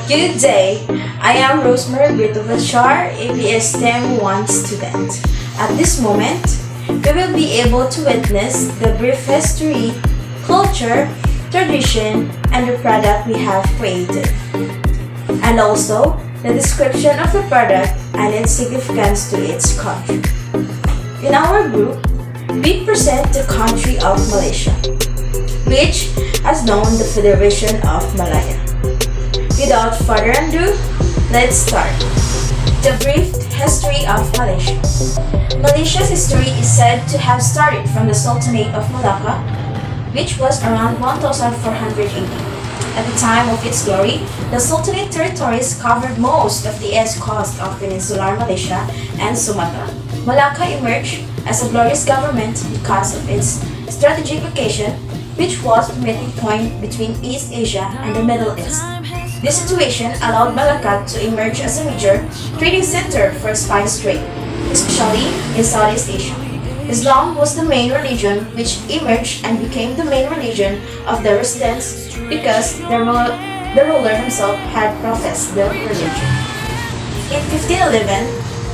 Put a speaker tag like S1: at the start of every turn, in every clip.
S1: Good day. I am Rosemary Brito Bachar, ABS STEM 1 student. At this moment, we will be able to witness the brief history, culture, tradition, and the product we have created. And also, the description of the product and its significance to its country. In our group, we present the country of Malaysia, which has known the Federation of Malaya. Without further ado, let's start. The brief history of Malaysia. Malaysia's history is said to have started from the Sultanate of Malacca, which was around 1480. At the time of its glory, the Sultanate territories covered most of the east coast of peninsular Malaysia and Sumatra. Malacca emerged as a glorious government because of its strategic location, which was the meeting point between East Asia and the Middle East. This situation allowed Malacca to emerge as a major trading center for spice trade, especially in Southeast Asia. Islam was the main religion which emerged and became the main religion of the residents because the ruler himself had professed the religion. In 1511,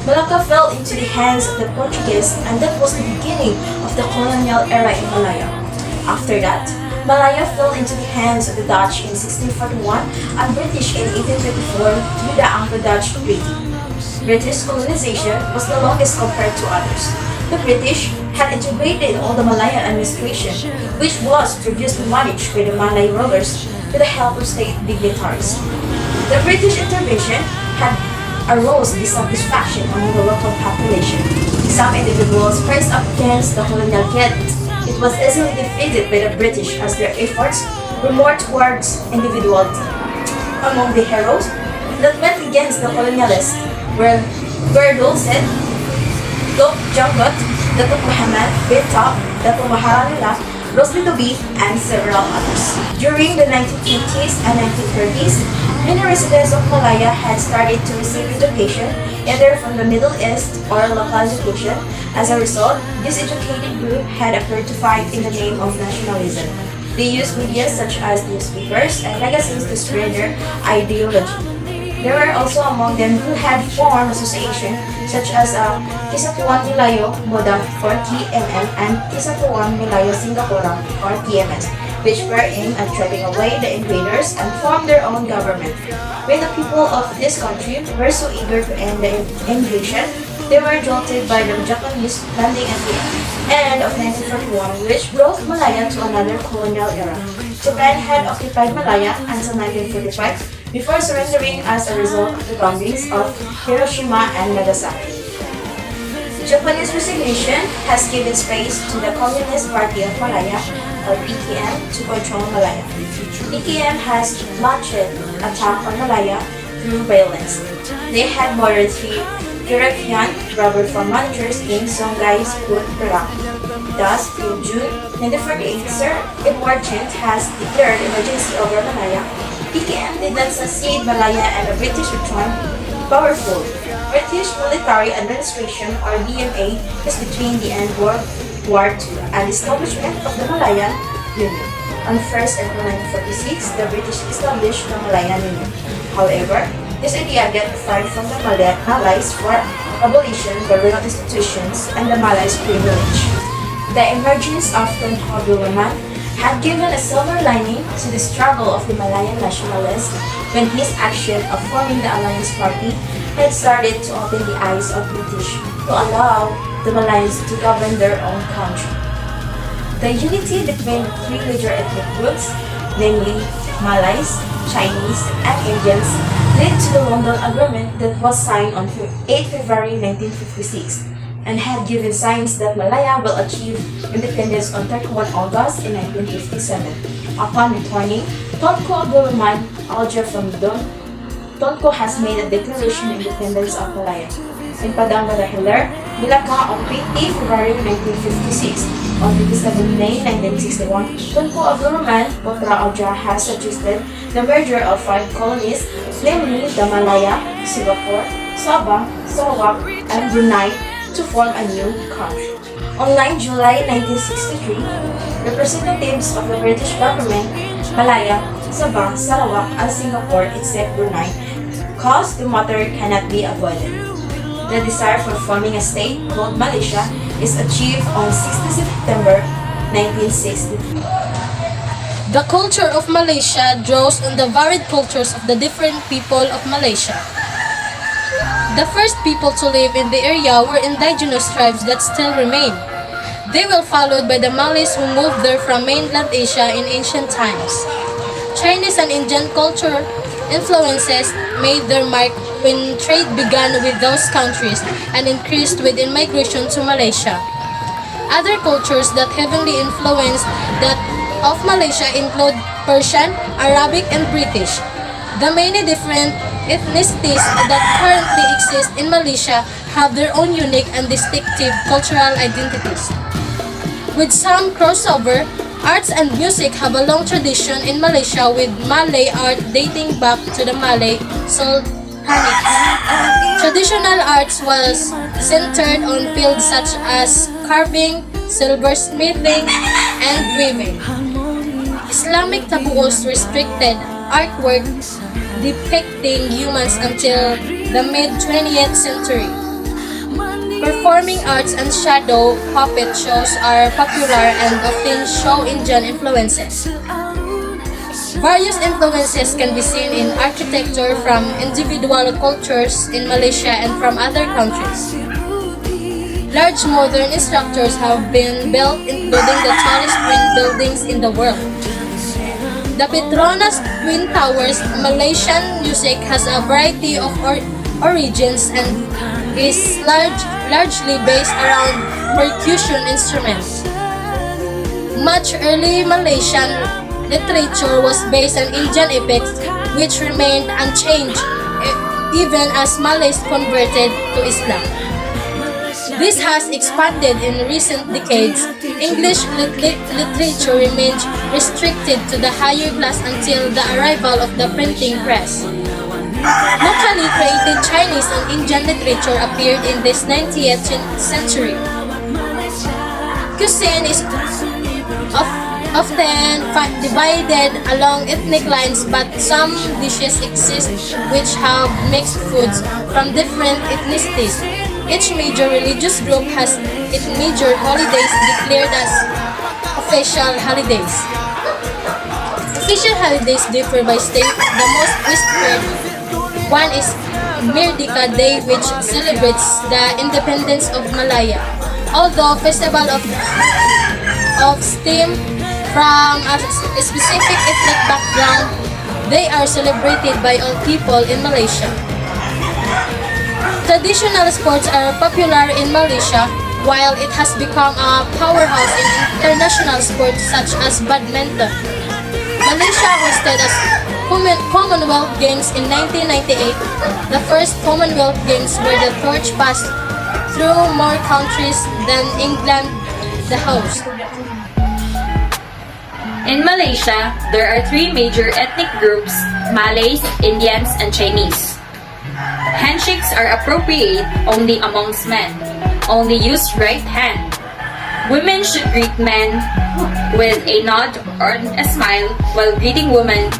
S1: Malacca fell into the hands of the Portuguese, and that was the beginning of the colonial era in Malaya. After that, Malaya fell into the hands of the Dutch in 1641 and British in 1824 through the Anglo-Dutch Treaty. British colonization was the longest compared to others. The British had integrated all the Malayan administration, which was previously managed by the Malay rulers with the help of state dignitaries. The British intervention had aroused dissatisfaction among the local population. Some individuals pressed up against the colonial cadet. It was easily defeated by the British as their efforts were more towards individuality. Among the heroes that went against the colonialists were Dulcet, Dok Janggot, Datuk Muhammad bin Top, Datuk Maharani, Rosli Tobi, and several others. During the 1920s and 1930s, many residents of Malaya had started to receive education either from the Middle East or local education. As a result, this educated group had appeared to fight in the name of nationalism. They used media such as newspapers and magazines to spread their ideology. There were also among them who had formed associations such as Kesatuan Melayu Muda or KMM and Kesatuan Melayu Singapura or KMS, which were aimed at driving away the invaders and form their own government. When the people of this country were so eager to end the invasion, they were jolted by the Japanese landing at the end of 1941, which brought Malaya to another colonial era. Japan had occupied Malaya until 1945 before surrendering as a result of the bombings of Hiroshima and Nagasaki. Japanese resignation has given space to the Communist Party of Malaya, or PKM, to control Malaya. PKM has launched an attack on Malaya through violence. They had murdered 3 European rubber farm managers in Songhai's food production. Thus, in June 1948, Sir Edward Chint has declared emergency over Malaya. PKM did not succeed Malaya and the British returned powerful. British Military Administration or BMA is between the end of World War II and the establishment of the Malayan Union. On 1st April 1946, the British established the Malayan Union. However, this idea got fired from the Malays for abolition of the royal institutions and the Malays' privilege. The emergence of Tun Abdul Rahman had given a silver lining to the struggle of the Malayan nationalists when his action of forming the Alliance Party had started to open the eyes of British to allow the Malayans to govern their own country. The unity between 3 major ethnic groups, namely Malays, Chinese, and Indians, led to the London Agreement that was signed on 8 February 1956 and had given signs that Malaya will achieve independence on 31 August in 1957. Upon returning, Tunku Abdul Rahman Alger from London, Tunku has made a declaration of independence of Malaya. In Padang Badahilar, Malacca on 20 February 1956. On 27 May 1961, Tunku Abdul Rahman Putra Alger has suggested the merger of 5 colonies, namely the Malaya, Singapore, Sabah, Sarawak, and Brunei, to form a new country. On 9 July 1963, representatives of the British government, Malaya, Sabah, Sarawak, and Singapore except Brunei, cause the matter cannot be avoided. The desire for forming a state called Malaysia is achieved on 16 September 1963.
S2: The culture of Malaysia draws on the varied cultures of the different people of Malaysia. The first people to live in the area were indigenous tribes that still remain. They were followed by the Malays who moved there from mainland Asia in ancient times. Chinese and Indian culture influences made their mark when trade began with those countries and increased with immigration to Malaysia. Other cultures that heavily influenced that of Malaysia include Persian, Arabic, and British. The many different ethnicities that currently exist in Malaysia have their own unique and distinctive cultural identities. With some crossover, arts and music have a long tradition in Malaysia with Malay art dating back to the Malay Sultanates. Traditional arts was centered on fields such as carving, silversmithing, and weaving. Islamic taboos restricted artwork depicting humans until the mid-20th century. Performing arts and shadow puppet shows are popular and often show Indian influences. Various influences can be seen in architecture from individual cultures in Malaysia and from other countries. Large modern structures have been built, including the tallest twin buildings in the world. The Petronas Twin Towers. Malaysian music has a variety of origins and is largely based around percussion instruments. Much early Malaysian literature was based on Indian epics, which remained unchanged even as Malays converted to Islam. This has expanded in recent decades. English literature remained restricted to the higher class until the arrival of the printing press. Locally created Chinese and Indian literature appeared in this 19th century. Cuisine is often divided along ethnic lines, but some dishes exist which have mixed foods from different ethnicities. Each major religious group has its major holidays declared as official holidays. Official holidays differ by state. The most whispered one is Merdeka Day, which celebrates the independence of Malaya. Although festival of stem from a specific ethnic background, they are celebrated by all people in Malaysia. Traditional sports are popular in Malaysia, while it has become a powerhouse in international sports such as badminton. Malaysia hosted a Commonwealth Games in 1998, the first Commonwealth Games where the torch passed through more countries than England, the host.
S3: In Malaysia, there are three major ethnic groups: Malays, Indians, and Chinese. Handshakes are appropriate only amongst men. Only use right hand. Women should greet men with a nod or a smile while greeting women.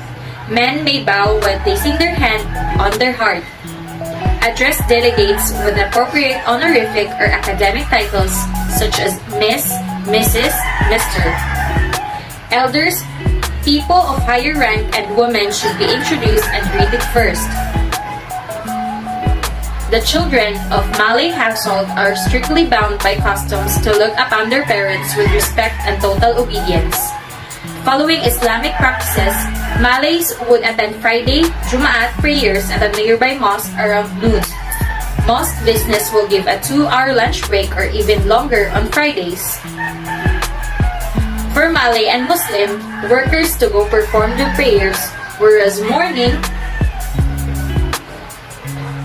S3: Men may bow while placing their hand on their heart. Address delegates with appropriate honorific or academic titles such as Miss, Mrs., Mr. Elders, people of higher rank, and women should be introduced and greeted first. The children of Malay household are strictly bound by customs to look upon their parents with respect and total obedience. Following Islamic practices, Malays would attend Friday Jumaat prayers at a nearby mosque around noon. Mosque business will give a 2-hour lunch break or even longer on Fridays. For Malay and Muslim, workers to go perform their prayers, whereas morning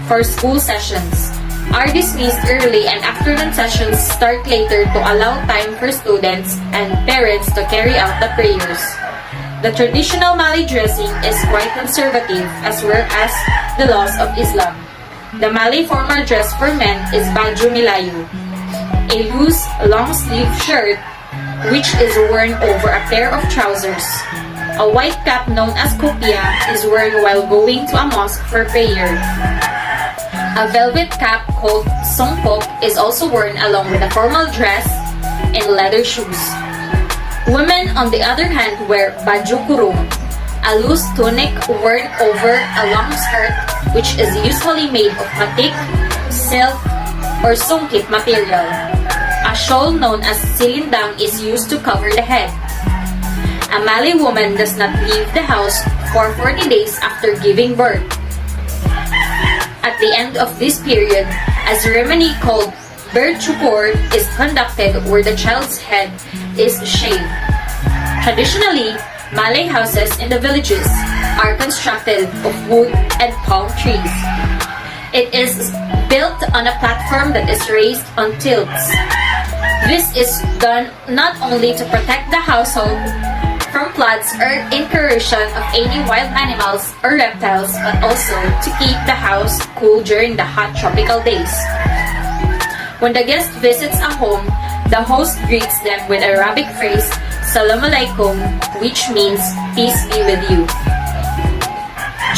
S3: for school sessions are dismissed early and afternoon sessions start later to allow time for students and parents to carry out the prayers. The traditional Malay dressing is quite conservative as well as the laws of Islam. The Malay formal dress for men is Baju Melayu, a loose long-sleeve shirt which is worn over a pair of trousers. A white cap known as kopia is worn while going to a mosque for prayer. A velvet cap called songkok is also worn along with a formal dress and leather shoes. Women, on the other hand, wear baju kurung, a loose tunic worn over a long skirt which is usually made of batik, silk, or sungkit material. A shawl known as silindang is used to cover the head. A Malay woman does not leave the house for 40 days after giving birth. At the end of this period, a ceremony called bercukur is conducted where the child's head is shaved. Traditionally, Malay houses in the villages are constructed of wood and palm trees. It is built on a platform that is raised on tilts. This is done not only to protect the household from floods or incursion of any wild animals or reptiles, but also to keep the house cool during the hot tropical days. When the guest visits a home, the host greets them with the Arabic phrase, Salam alaikum, which means peace be with you.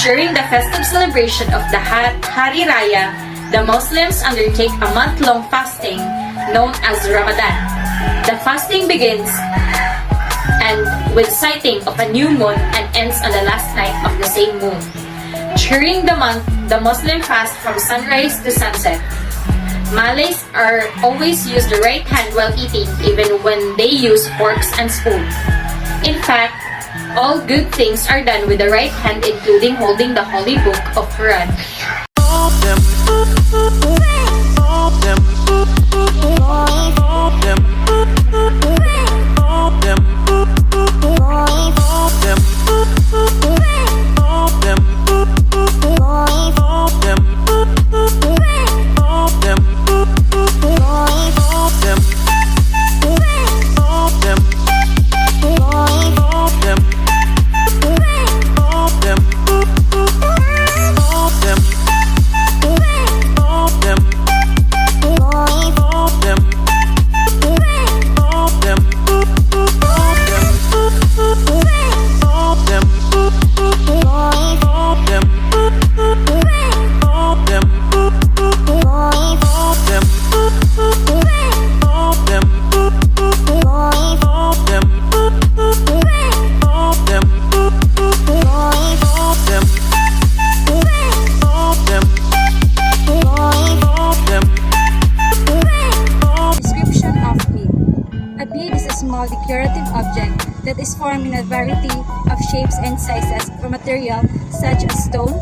S3: During the festive celebration of the Hari Raya, the Muslims undertake a month-long fasting known as Ramadan. The fasting begins and with sighting of a new moon and ends on the last night of the same moon. During the month, the Muslim fast from sunrise to sunset. Malays are always use the right hand while eating, even when they use forks and spoons. In fact, all good things are done with the right hand, including holding the holy book of Quran.
S4: Decorative object that is formed in a variety of shapes and sizes from material such as stone,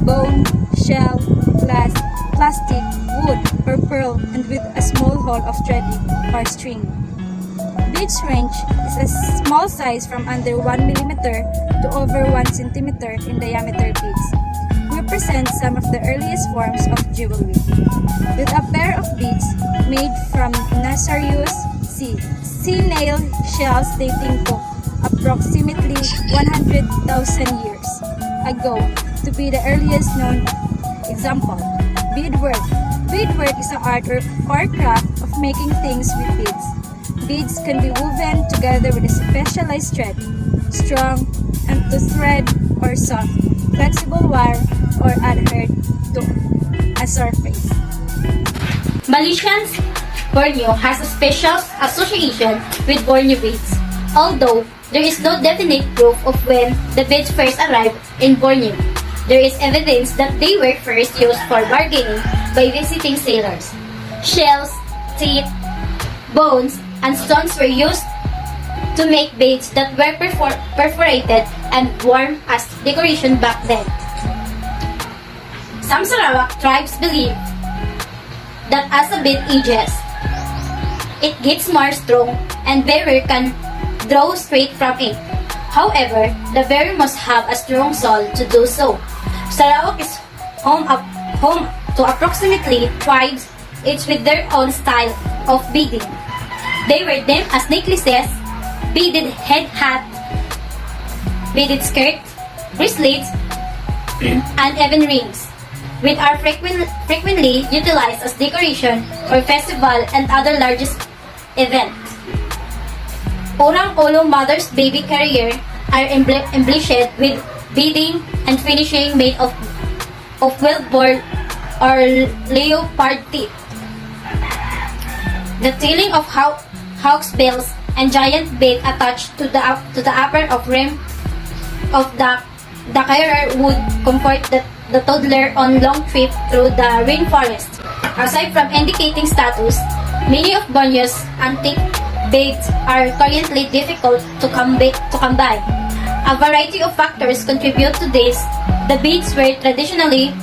S4: bone, shell, glass, plastic, wood, or pearl, and with a small hole of threading or string. Beads range is a small size from under 1 mm to over 1 cm in diameter beads. Represent some of the earliest forms of jewelry. With a pair of beads made from Nasarius sea-nail shells dating to approximately 100,000 years ago to be the earliest known example. Beadwork. Beadwork is an art or craft of making things with beads. Beads can be woven together with a specialized thread, strong and to thread or soft, flexible wire or adhered to a surface.
S5: Malaysians Borneo has a special association with Borneo beads, although there is no definite proof of when the beads first arrived in Borneo. There is evidence that they were first used for bargaining by visiting sailors. Shells, teeth, bones, and stones were used to make beads that were perforated and worn as decoration back then. Some Sarawak tribes believe that as a bead ages, it gets more strong and bearer can draw straight from it. However, the bearer must have a strong soul to do so. Sarawak is home to approximately tribes, each with their own style of beading. They wear them as necklaces, beaded head hat, beaded skirt, bracelets, and even rings, which are frequently utilized as decoration for festival and other largest events. Orang Olo Mother's Baby Carrier are embellished with beading and finishing made of wild boar or leopard teeth. The tailing of hawk's bills and giant beak attached to the upper of rim of the carrier would comfort the toddler on long trip through the rainforest. Aside from indicating status, many of Borneo's antique beads are currently difficult to come by. A variety of factors contribute to this. The beads were traditionally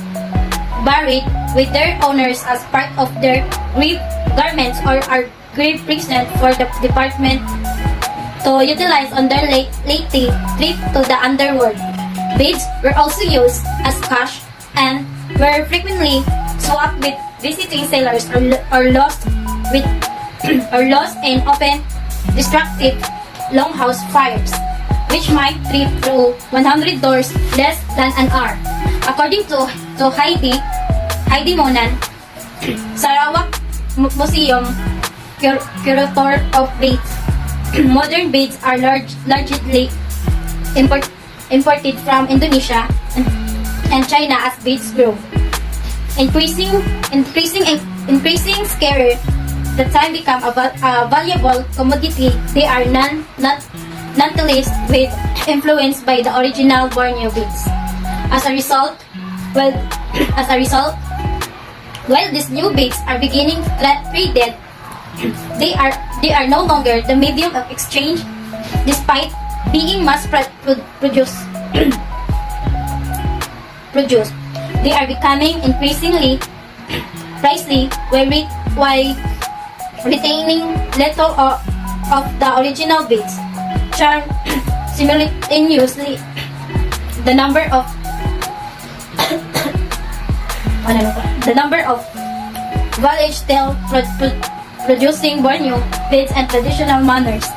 S5: buried with their owners as part of their grave garments or are grave present for the department to utilize on their late trip to the underworld. Beads were also used as cash and were frequently swapped with visiting sailors or lost in often destructive longhouse fires, which might trip through 100 doors less than an hour. According to Heidi Monan, Sarawak Museum curator of beads, modern beads are largely imported from Indonesia and China as beads grow. Increasing scarcer, the time become a valuable commodity. They are nonetheless with influenced by the original Borneo beads. As a result, while these new beads are beginning traded, they are no longer the medium of exchange, despite being produced. They are becoming increasingly pricey while retaining little of the original beads. Charm simultaneously the number of village still producing Borneo beads and traditional manners